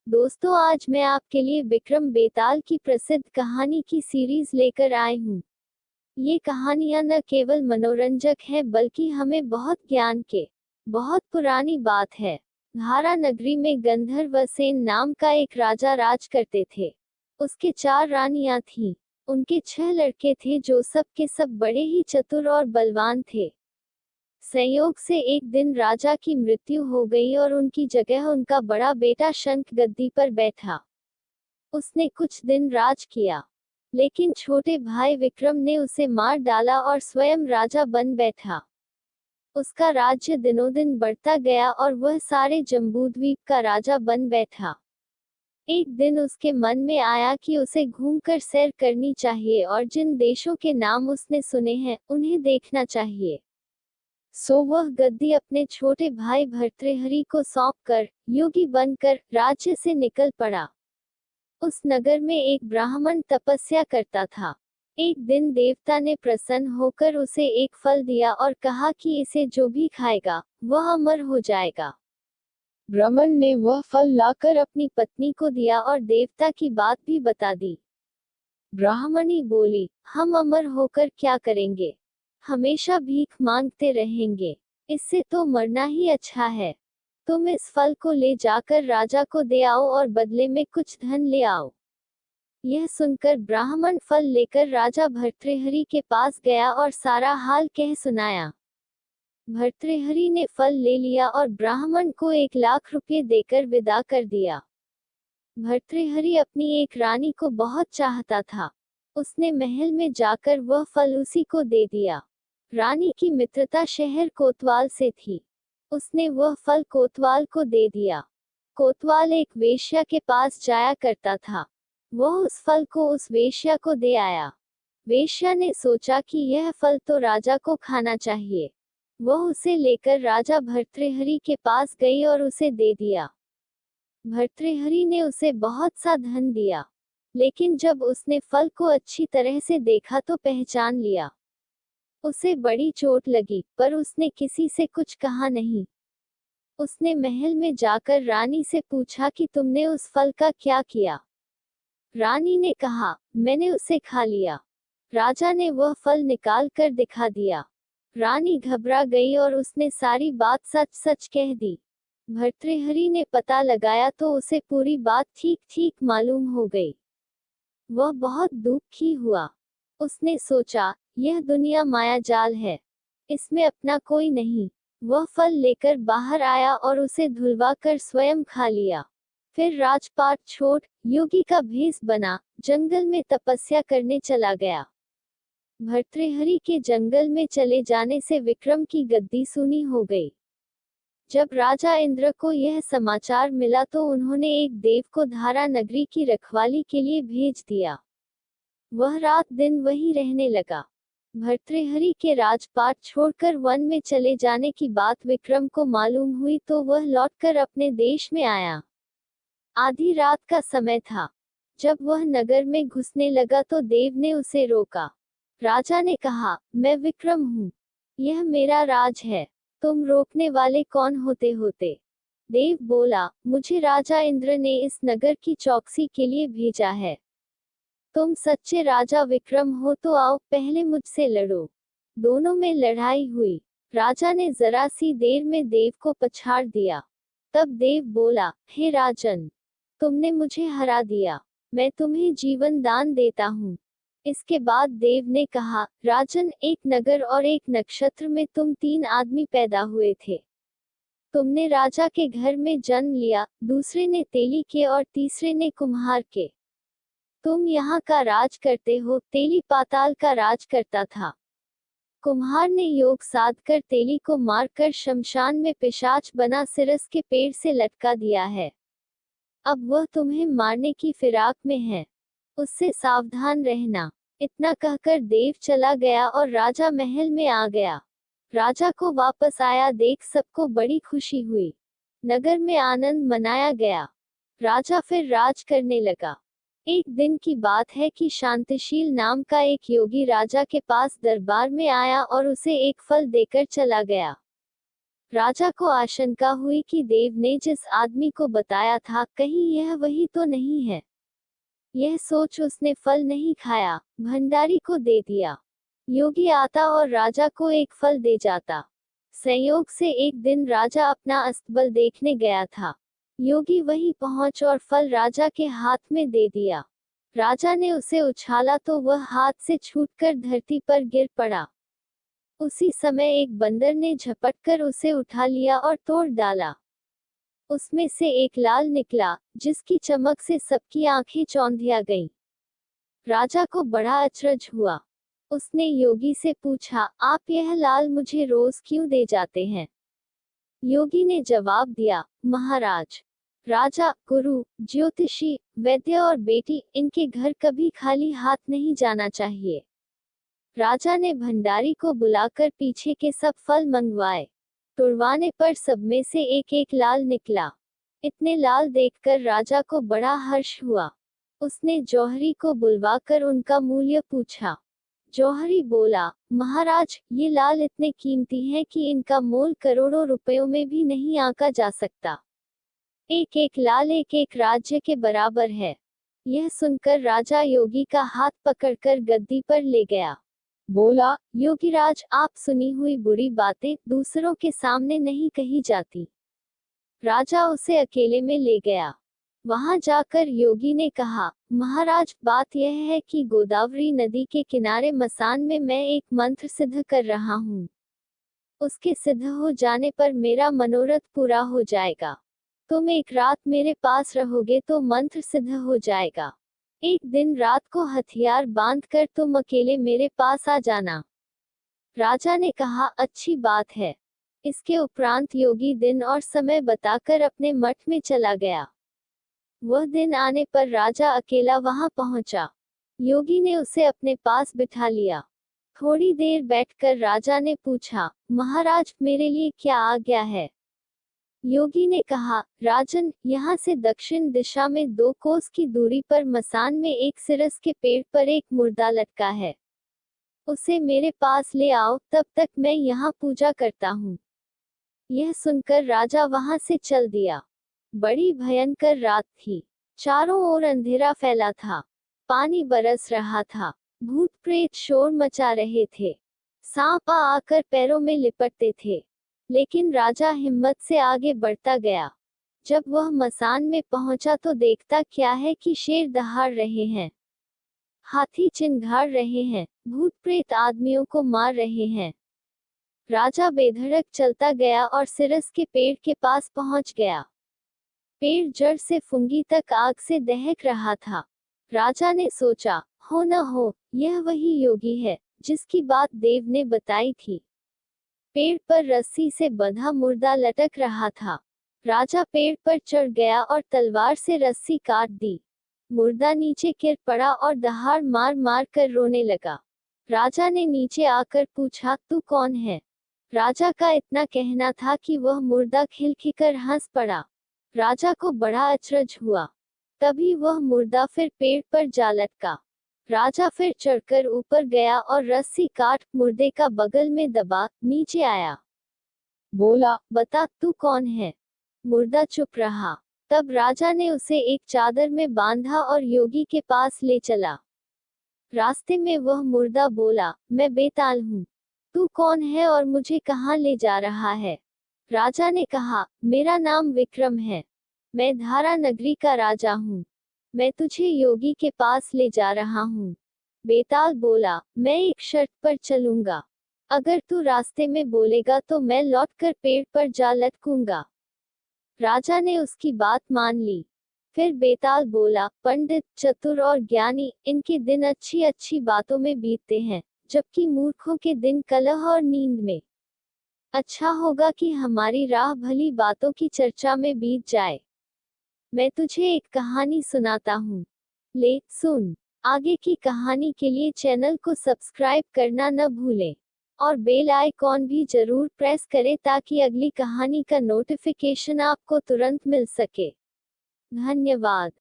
दोस्तों, आज मैं आपके लिए विक्रम बेताल की प्रसिद्ध कहानी की सीरीज लेकर आई हूँ। ये कहानियां न केवल मनोरंजक हैं बल्कि हमें बहुत ज्ञान के। बहुत पुरानी बात है। धारा नगरी में गंधर्व सेन नाम का एक राजा राज करते थे। उसके 4 रानियां थीं। उनके 6 लड़के थे जो सब के सब बड़े ही चतुर और बलवान थे। संयोग से एक दिन राजा की मृत्यु हो गई और उनकी जगह उनका बड़ा बेटा शंख गद्दी पर बैठा। उसने कुछ दिन राज किया, लेकिन छोटे भाई विक्रम ने उसे मार डाला और स्वयं राजा बन बैठा। उसका राज्य दिनों दिन बढ़ता गया और वह सारे जम्बूद्वीप का राजा बन बैठा। एक दिन उसके मन में आया कि उसे घूमकर सैर करनी चाहिए और जिन देशों के नाम उसने सुने हैं उन्हें देखना चाहिए। सो वह गद्दी अपने छोटे भाई भर्तृहरि को सौंपकर योगी बनकर राज्य से निकल पड़ा। उस नगर में एक ब्राह्मण तपस्या करता था। एक दिन देवता ने प्रसन्न होकर उसे एक फल दिया और कहा कि इसे जो भी खाएगा वह अमर हो जाएगा। ब्राह्मण ने वह फल लाकर अपनी पत्नी को दिया और देवता की बात भी बता दी। ब्राह्मणी बोली, हम अमर होकर क्या करेंगे? हमेशा भीख मांगते रहेंगे। इससे तो मरना ही अच्छा है। तुम इस फल को ले जाकर राजा को दे आओ और बदले में कुछ धन ले आओ। यह सुनकर ब्राह्मण फल लेकर राजा भर्तृहरि के पास गया और सारा हाल कह सुनाया। भर्तृहरि ने फल ले लिया और ब्राह्मण को 1 लाख रुपये देकर विदा कर दिया। भर्तृहरि अपनी एक रानी को बहुत चाहता था। उसने महल में जाकर वह फल उसी को दे दिया। रानी की मित्रता शहर कोतवाल से थी। उसने वह फल कोतवाल को दे दिया। कोतवाल एक वेश्या के पास जाया करता था। वह उस फल को उस वेश्या को दे आया। वेश्या ने सोचा कि यह फल तो राजा को खाना चाहिए। वह उसे लेकर राजा भर्तृहरि के पास गई और उसे दे दिया। भर्तृहरि ने उसे बहुत सा धन दिया, लेकिन जब उसने फल को अच्छी तरह से देखा तो पहचान लिया। उसे बड़ी चोट लगी, पर उसने किसी से कुछ कहा नहीं। उसने महल में जाकर रानी से पूछा कि तुमने उस फल का क्या किया? रानी ने कहा, मैंने उसे खा लिया। राजा ने वह फल निकाल कर दिखा दिया। रानी घबरा गई और उसने सारी बात सच सच कह दी। भर्तृहरि ने पता लगाया तो उसे पूरी बात ठीक ठीक मालूम हो गई। वह बहुत दुखी हुआ। उसने सोचा, यह दुनिया माया जाल है, इसमें अपना कोई नहीं। वह फल लेकर बाहर आया और उसे धुलवा कर स्वयं खा लिया। फिर राजपाट छोड़ योगी का भेष बना जंगल में तपस्या करने चला गया। भर्तृहरि के जंगल में चले जाने से विक्रम की गद्दी सूनी हो गई। जब राजा इंद्र को यह समाचार मिला तो उन्होंने एक देव को धारा नगरी की रखवाली के लिए भेज दिया। वह रात दिन वहीं रहने लगा। भर्तृहरि के राजपाट छोड़कर वन में चले जाने की बात विक्रम को मालूम हुई तो वह लौटकर अपने देश में आया। आधी रात का समय था। जब वह नगर में घुसने लगा तो देव ने उसे रोका। राजा ने कहा, मैं विक्रम हूँ। यह मेरा राज है। तुम रोकने वाले कौन होते? देव बोला, मुझे राजा इंद्र ने इस नगर की चौकसी के लिए भेजा है। तुम सच्चे राजा विक्रम हो तो आओ, पहले मुझसे लड़ो। दोनों में लड़ाई हुई। राजा ने जरा सी देर में देव को पछाड़ दिया। तब देव बोला, हे राजन, तुमने मुझे हरा दिया। मैं तुम्हें जीवन दान देता हूँ। इसके बाद देव ने कहा, राजन, एक नगर और एक नक्षत्र में तुम 3 आदमी पैदा हुए थे। तुमने राजा के घर में जन्म लिया, दूसरे ने तेली के और तीसरे ने कुम्हार के। तुम यहाँ का राज करते हो, तेली पाताल का राज करता था। कुम्हार ने योग साध कर तेली को मारकर शमशान में पिशाच बना सिरस के पेड़ से लटका दिया है। अब वह तुम्हें मारने की फिराक में है, उससे सावधान रहना। इतना कहकर देव चला गया और राजा महल में आ गया। राजा को वापस आया देख सबको बड़ी खुशी हुई। नगर में आनंद मनाया गया। राजा फिर राज करने लगा। एक दिन की बात है कि शांतिशील नाम का एक योगी राजा के पास दरबार में आया और उसे एक फल देकर चला गया। राजा को आशंका हुई कि देव ने जिस आदमी को बताया था कहीं यह वही तो नहीं है। यह सोच उसने फल नहीं खाया, भंडारी को दे दिया। योगी आता और राजा को एक फल दे जाता। संयोग से एक दिन राजा अपना अस्तबल देखने गया था। योगी वहीं पहुंच और फल राजा के हाथ में दे दिया। राजा ने उसे उछाला तो वह हाथ से छूटकर धरती पर गिर पड़ा। उसी समय एक बंदर ने झपटकर उसे उठा लिया और तोड़ डाला। उसमें से एक लाल निकला, जिसकी चमक से सबकी आंखें चौंधिया गईं। राजा को बड़ा अचरज हुआ। उसने योगी से पूछा, आप यह लाल मुझे रोज क्यों दे जाते हैं? योगी ने जवाब दिया, महाराज, राजा, गुरु, ज्योतिषी, वैद्य और बेटी, इनके घर कभी खाली हाथ नहीं जाना चाहिए। राजा ने भंडारी को बुलाकर पीछे के सब फल मंगवाए। तुड़वाने पर सब में से एक एक लाल निकला। इतने लाल देखकर राजा को बड़ा हर्ष हुआ। उसने जौहरी को बुलवाकर उनका मूल्य पूछा। जौहरी बोला, महाराज, ये लाल इतने कीमती हैं कि इनका मोल करोड़ों रुपयों में भी नहीं आंका जा सकता। एक एक लाल एक एक राज्य के बराबर है। यह सुनकर राजा योगी का हाथ पकड़कर गद्दी पर ले गया। बोला, योगीराज, आप सुनी हुई बुरी बातें दूसरों के सामने नहीं कही जाती। राजा उसे अकेले में ले गया। वहां जाकर योगी ने कहा, महाराज, बात यह है कि गोदावरी नदी के किनारे मसान में मैं एक मंत्र सिद्ध कर रहा हूँ। उसके सिद्ध हो जाने पर मेरा मनोरथ पूरा हो जाएगा। तुम एक रात मेरे पास रहोगे तो मंत्र सिद्ध हो जाएगा। एक दिन रात को हथियार बांधकर तुम अकेले मेरे पास आ जाना। राजा ने कहा, अच्छी बात है। इसके उपरांत योगी दिन और समय बताकर अपने मठ में चला गया। वह दिन आने पर राजा अकेला वहां पहुंचा। योगी ने उसे अपने पास बिठा लिया। थोड़ी देर बैठकर राजा ने पूछा, महाराज, मेरे लिए क्या आज्ञा है? योगी ने कहा, राजन, यहाँ से दक्षिण दिशा में 2 कोस की दूरी पर मसान में एक सिरस के पेड़ पर एक मुर्दा लटका है। उसे मेरे पास ले आओ, तब तक मैं यहाँ पूजा करता हूँ। यह सुनकर राजा वहां से चल दिया। बड़ी भयंकर रात थी। चारों ओर अंधेरा फैला था। पानी बरस रहा था। भूत प्रेत शोर मचा रहे थे। सांप आकर पैरों में लिपटते थे। लेकिन राजा हिम्मत से आगे बढ़ता गया। जब वह मसान में पहुंचा तो देखता क्या है कि शेर दहाड़ रहे हैं, हाथी चिंघाड़ रहे हैं, भूत प्रेत आदमियों को मार रहे हैं। राजा बेधड़क चलता गया और सिरस के पेड़ के पास पहुंच गया। पेड़ जड़ से फुंगी तक आग से दहक रहा था। राजा ने सोचा, हो न हो, यह वही योगी है जिसकी बात देव ने बताई थी। पेड़ पर रस्सी से बंधा मुर्दा लटक रहा था। राजा पेड़ पर चढ़ गया और तलवार से रस्सी काट दी। मुर्दा नीचे गिर पड़ा और दहाड़ मार मार कर रोने लगा। राजा ने नीचे आकर पूछा, तू कौन है? राजा का इतना कहना था कि वह मुर्दा खिलखिलकर हंस पड़ा। राजा को बड़ा अचरज हुआ। तभी वह मुर्दा फिर पेड़ पर जा लटका। राजा फिर चढ़कर ऊपर गया और रस्सी काट मुर्दे का बगल में दबा नीचे आया। बोला, बता, तू कौन है? मुर्दा चुप रहा। तब राजा ने उसे एक चादर में बांधा और योगी के पास ले चला। रास्ते में वह मुर्दा बोला, मैं बेताल हूँ। तू कौन है और मुझे कहाँ ले जा रहा है? राजा ने कहा, मेरा नाम विक्रम है। मैं धारा नगरी का राजा हूँ। मैं तुझे योगी के पास ले जा रहा हूँ। बेताल बोला, मैं एक शर्त पर चलूंगा। अगर तू रास्ते में बोलेगा तो मैं लौटकर पेड़ पर जा लटकूंगा। राजा ने उसकी बात मान ली। फिर बेताल बोला, पंडित, चतुर और ज्ञानी, इनके दिन अच्छी अच्छी बातों में बीतते हैं, जबकि मूर्खों के दिन कलह और नींद में। अच्छा होगा कि हमारी राह भली बातों की चर्चा में बीत जाए। मैं तुझे एक कहानी सुनाता हूँ। ले सुन। आगे की कहानी के लिए चैनल को सब्सक्राइब करना न भूलें और बेल आइकॉन भी जरूर प्रेस करें ताकि अगली कहानी का नोटिफिकेशन आपको तुरंत मिल सके। धन्यवाद।